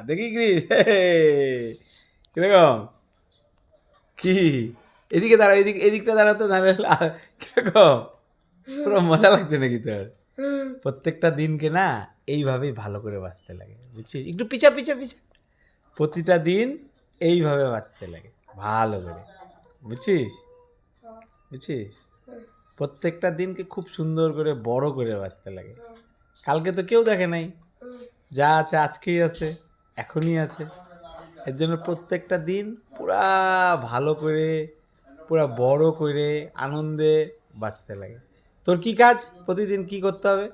দেখি ক্রিস, কিরকম কি? এদিকে দাঁড়াও, এদিকটা দাঁড়াও তো, নাহলে কিরকম পুরো মজা লাগছে নাকি তোর? প্রত্যেকটা দিনকে না এইভাবেই ভালো করে বাঁচতে লাগে, বুঝছিস? একটু পিছা পিছা পিছা, প্রতিটা দিন এইভাবে বাঁচতে লাগে ভালো করে, বুঝছিস? বুঝছিস? প্রত্যেকটা দিনকে খুব সুন্দর করে বড় করে বাঁচতে লাগে। কালকে তো কেউ দেখে নাই, যা আছে আজকেই আছে, এখনই আছে। এর জন্য প্রত্যেকটা দিন পুরা ভালো করে, পুরা বড় করে আনন্দে বাঁচতে লাগে। তোর কি কাজ? প্রতিদিন কি করতে হবে?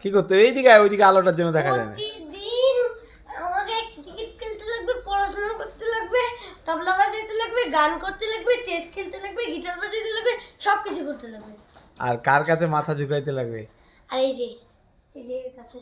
কি করতে হবে? এইদিকে আয়, ওইদিকে আলোটার জন্য দেখা যায় না। প্রতিদিন আমাকে ক্রিকেট খেলতে লাগবে, পড়াশোনা করতে লাগবে, তবলা বাজাইতে লাগবে, গান করতে লাগবে, চেস খেলতে লাগবে, গিটার বাজাইতে লাগবে, সবকিছু করতে লাগবে। আর কার কাছে মাথা ঝুঁকাইতে লাগবে? আর এই যে এর কাছে